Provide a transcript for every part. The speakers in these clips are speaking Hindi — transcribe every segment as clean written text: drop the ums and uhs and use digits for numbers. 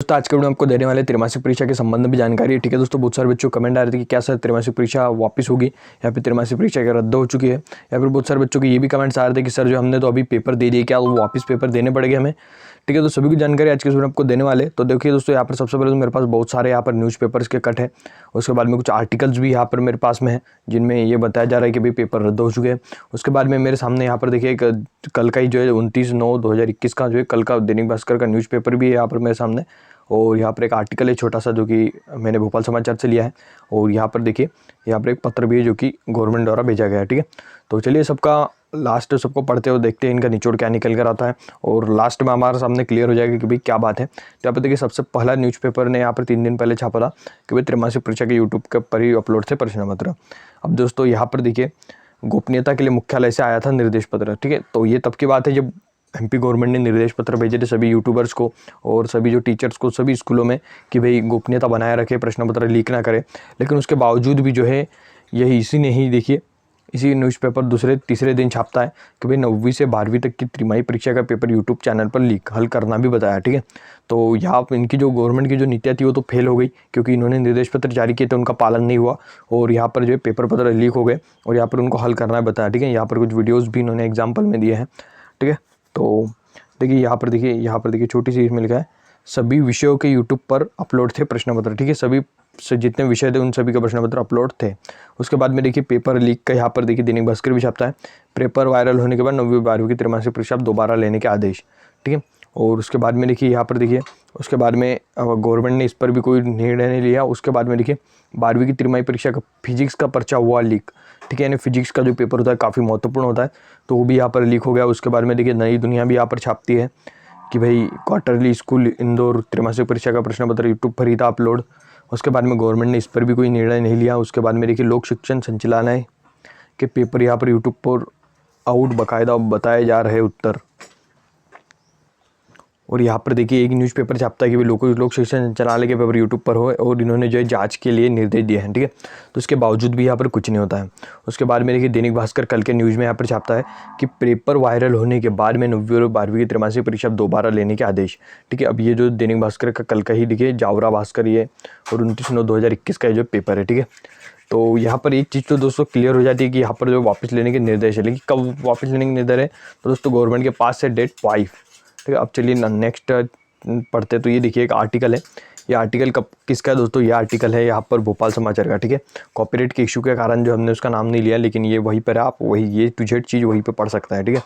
दोस्तों आज के वीडियो में आपको देने वाले त्रैमासिक परीक्षा के संबंध में जानकारी है। ठीक है दोस्तों, बहुत सारे बच्चों को कमेंट आ रहे थे कि क्या सर त्रैमासिक परीक्षा वापस होगी या फिर त्रैमासिक परीक्षा क्या रद्द हो चुकी है, या फिर बहुत सारे बच्चों के ये भी कमेंट्स आ रहे थे कि सर जो हमने तो अभी पेपर दे दिए क्या वो वापस पेपर देने पड़ेंगे हमें। ठीक है, तो सभी की जानकारी आज के वीडियो में आपको देने वाले। तो देखिए दोस्तों, यहाँ पर सबसे पहले तो मेरे पास बहुत सारे यहाँ पर न्यूज़पेपर्स के कट है। उसके बाद में कुछ आर्टिकल्स भी यहाँ पर मेरे पास में है जिनमें ये बताया जा रहा है कि भाई पेपर रद्द हो चुके हैं। उसके बाद में मेरे सामने यहाँ पर देखिए एक कल का ही जो है 29/9/2021 का जो है कल का दैनिक भास्कर का न्यूज़पेपर भी है यहाँ पर मेरे सामने। और यहाँ पर एक आर्टिकल है छोटा सा जो कि मैंने भोपाल समाचार से लिया है। और यहाँ पर देखिए यहाँ पर एक पत्र भी है जो कि गवर्नमेंट द्वारा भेजा गया है। ठीक है, तो चलिए सबका लास्ट सबको पढ़ते हुए देखते हैं इनका निचोड़ क्या निकल कर आता है और लास्ट में हमारे सामने क्लियर हो जाएगा कि भाई क्या बात है। तो यहाँ पर देखिए सबसे पहला न्यूज़पेपर ने यहाँ पर 3 दिन पहले छापा था कि भाई त्रैमासिक परीक्षा के यूट्यूब के पर ही अपलोड थे प्रश्न पत्र। अब दोस्तों यहाँ पर देखिए गोपनीयता के लिए मुख्यालय से आया था निर्देश पत्र। ठीक है, तो ये तब की बात है जब एमपी गवर्नमेंट ने निर्देश पत्र भेजे थे सभी यूट्यूबर्स को और सभी जो टीचर्स को सभी स्कूलों में कि भाई गोपनीयता बनाए रखे, प्रश्न पत्र लीक ना करे। लेकिन उसके बावजूद भी जो है यही इसी ने ही देखिए इसी न्यूज़पेपर दूसरे तीसरे दिन छापता है कि भाई 9वीं से 12वीं तक की तिमाही परीक्षा का पेपर यूट्यूब चैनल पर लीक हल करना भी बताया। ठीक है, तो यहाँ इनकी जो गवर्नमेंट की जो नीतियाँ थी वो तो फेल हो गई क्योंकि इन्होंने निर्देश पत्र जारी किए थे उनका पालन नहीं हुआ और यहाँ पर जो है पेपर पत्र लीक हो गए और यहाँ पर उनको हल करना बताया। ठीक है, यहाँ पर कुछ वीडियोज़ भी इन्होंने एग्जाम्पल में दिए हैं। ठीक है, तो देखिए यहाँ पर देखिए छोटी सी इसमें लिखा है सभी विषयों के यूट्यूब पर अपलोड थे प्रश्न पत्र। ठीक है, सभी से जितने विषय थे उन सभी के प्रश्न पत्र अपलोड थे। उसके बाद में देखिए पेपर लीक का यहाँ पर देखिए दैनिक भास्कर भी छापता है पेपर वायरल होने के बाद 9वीं 12वीं की त्रैमासिक परीक्षा दोबारा लेने के आदेश। ठीक है, और उसके बाद में देखिए यहाँ पर देखिए उसके बाद में गवर्नमेंट ने इस पर भी कोई निर्णय नहीं लिया। उसके बाद में देखिए 12वीं की तिमाही परीक्षा का फिजिक्स का पर्चा हुआ लीक। ठीक है, यानी फिजिक्स का जो पेपर होता है काफ़ी महत्वपूर्ण होता है तो वो भी यहाँ पर लीक हो गया। उसके बाद में देखिए नई दुनिया भी यहाँ पर छापती है कि भाई क्वार्टरली स्कूल इंदौर त्रैमासिक परीक्षा का प्रश्न पत्र यूट्यूब पर ही था अपलोड। उसके बाद में गवर्नमेंट ने इस पर भी कोई निर्णय नहीं लिया। उसके बाद में देखिए लोक शिक्षण संचालनालय के पेपर यहाँ पर यूट्यूब पर आउट बाकायदा बताए जा रहे उत्तर। और यहाँ पर देखिए एक न्यूज़पेपर छापता है कि भाई लोक शिक्षण संचालनालय के पेपर यूट्यूब पर हो और इन्होंने जो है जांच के लिए निर्देश दिए हैं। ठीक है, तो उसके बावजूद भी यहाँ पर कुछ नहीं होता है। उसके बाद में देखिए दैनिक भास्कर कल के न्यूज़ में यहाँ पर छापता है कि पेपर वायरल होने के बाद में 9वीं और 12वीं की त्रैमासिक परीक्षा दोबारा लेने के आदेश। ठीक है, अब ये जो दैनिक भास्कर का कल का ही देखिए जावरा भास्कर ये और 29/9/2021 का जो पेपर है। ठीक है, तो यहाँ पर एक चीज़ तो दोस्तों क्लियर हो जाती है कि यहाँ पर जो वापस लेने के निर्देश है, लेकिन कब वापस लेने के निर्देश है तो दोस्तों गवर्नमेंट के पास है डेट 5। ठीक है, अब चलिए नेक्स्ट पढ़ते। तो ये देखिए एक आर्टिकल है, ये आर्टिकल कब किसका है दोस्तों, ये आर्टिकल है यहाँ पर भोपाल समाचार का। ठीक है, कॉपीराइट के इशू के कारण जो हमने उसका नाम नहीं लिया लेकिन ये वहीं पर है, आप वही ये टू जेड चीज़ वहीं पे पढ़ सकता है। ठीक है,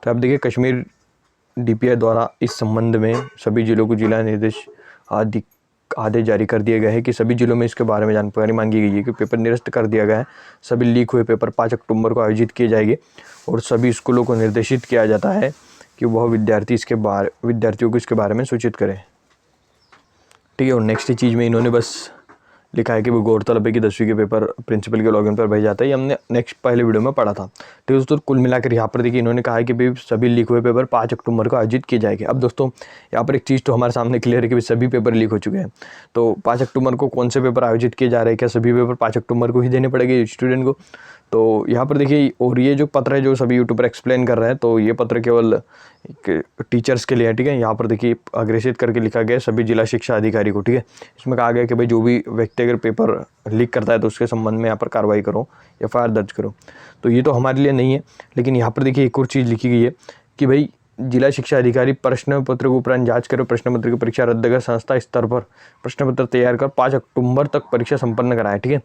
तो आप देखिए कश्मीर DPI द्वारा इस संबंध में सभी जिलों को जिला निर्देश आदेश जारी कर दिए गए हैं कि सभी जिलों में इसके बारे में जानकारी मांगी गई है कि पेपर निरस्त कर दिया गया है। सभी लीक हुए पेपर 5 अक्टूबर को आयोजित किए जाएंगे और सभी स्कूलों को निर्देशित किया जाता है कि वह विद्यार्थियों को इसके बारे में सूचित करें। ठीक है, और नेक्स्ट चीज़ में इन्होंने बस लिखा है कि वो गौरतलब है कि 10वीं के पेपर प्रिंसिपल के लॉगिन पर भेजा जाता है। ये हमने नेक्स्ट पहले वीडियो में पढ़ा था। ठीक है दोस्तों, कुल मिलाकर यहाँ पर देखिए इन्होंने कहा है कि भाई सभी लीक हुए पेपर 5 अक्टूबर को आयोजित किए जाएंगे। अब दोस्तों यहाँ पर एक चीज़ तो हमारे सामने क्लियर है कि सभी पेपर लीक हो चुके हैं, तो 5 अक्टूबर को कौन से पेपर आयोजित किए जा रहे हैं, क्या सभी पेपर 5 अक्टूबर को ही देने पड़ेंगे स्टूडेंट को। तो यहाँ पर देखिए और ये जो पत्र है जो सभी यूट्यूबर एक्सप्लेन कर रहे हैं तो ये पत्र केवल टीचर्स के लिए है। ठीक है, यहाँ पर देखिए अग्रेसित करके लिखा गया है सभी जिला शिक्षा अधिकारी को। ठीक है, इसमें कहा गया कि भाई जो भी व्यक्ति अगर पेपर लीक करता है तो उसके संबंध में यहाँ पर कार्रवाई करो, FIR दर्ज करो। तो ये तो हमारे लिए नहीं है, लेकिन यहाँ पर देखिए एक और चीज़ लिखी गई है कि भाई जिला शिक्षा अधिकारी प्रश्न पत्र के उपरांत जांच करो, प्रश्न पत्र की परीक्षा रद्द कर संस्था स्तर पर प्रश्न पत्र तैयार कर 5 अक्टूबर तक परीक्षा संपन्न कराए। ठीक है,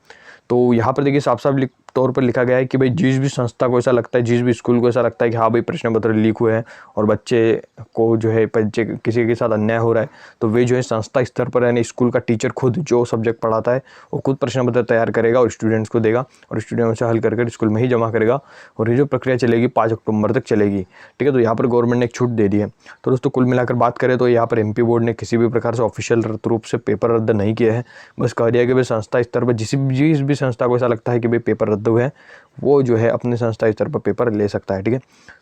तो यहाँ पर देखिए साफ साफ तौर पर लिखा गया है कि भाई जिस भी संस्था को ऐसा लगता है, जिस भी स्कूल को ऐसा लगता है कि हाँ भाई प्रश्न पत्र लीक हुए हैं और बच्चे को जो है बच्चे किसी के साथ अन्याय हो रहा है, तो वे जो है संस्था स्तर पर यानी स्कूल का टीचर खुद जो सब्जेक्ट पढ़ाता है वो खुद प्रश्न पत्र तैयार करेगा और स्टूडेंट्स को देगा और स्टूडेंट उसे हल कर स्कूल में ही जमा करेगा और ये जो प्रक्रिया चलेगी 5 अक्टूबर तक चलेगी। ठीक है, तो यहाँ पर गवर्नमेंट ने एक छूट दे दी है। तो दोस्तों कुल मिलाकर बात करें तो यहाँ पर MP बोर्ड ने किसी भी प्रकार से ऑफिशियल रूप से पेपर रद्द नहीं किया है, बस कह दिया कि भाई संस्था स्तर पर जिस भी संस्था को ऐसा लगता है कि भाई पेपर रद्द हुए हैं वो जो है अपने संस्था स्तर पर पेपर ले सकता है। ठीक है,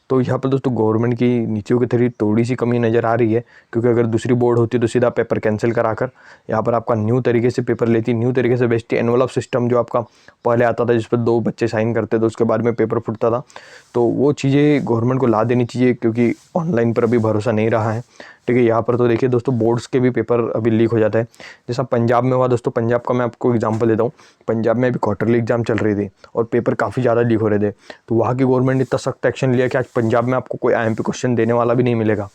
तो यहाँ पर दोस्तों गवर्नमेंट की नीतियों की थोड़ी सी कमी नज़र आ रही है क्योंकि अगर दूसरी बोर्ड होती तो सीधा पेपर कैंसिल कराकर यहाँ पर आपका न्यू तरीके से पेपर लेती, न्यू तरीके से बेचती। एनवलप सिस्टम जो आपका पहले आता था जिस पर 2 बच्चे साइन करते थे उसके बाद में पेपर फूटता था, तो वो चीज़ें गवर्नमेंट को ला देनी चाहिए क्योंकि ऑनलाइन पर अभी भरोसा नहीं रहा है। ठीक है। यहाँ पर तो देखिए दोस्तों बोर्ड्स के भी पेपर अभी लीक हो जाता है। जैसा पंजाब में हुआ दोस्तों, पंजाब का मैं आपको एग्जांपल देता हूँ। पंजाब में अभी क्वार्टरली एग्जाम चल रही थी और पेपर काफ़ी ज़्यादा लीक हो रहे थे। तो वहाँ की गवर्नमेंट ने इतना सख्त एक्शन लिया कि आज पंजाब में आपको कोई IMP क्वेश्चन देने वाला भी नहीं मिलेगा।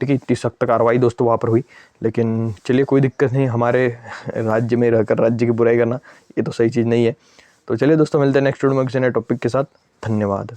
ठीक है, इतनी सख्त कार्रवाई दोस्तों वहाँ पर हुई। लेकिन चलिए कोई दिक्कत नहीं, हमारे राज्य में रहकर राज्य की बुराई करना ये तो सही चीज़ नहीं है। तो चलिए दोस्तों, मिलते हैं नेक्स्ट वीडियो में किसी नए टॉपिक के साथ। धन्यवाद।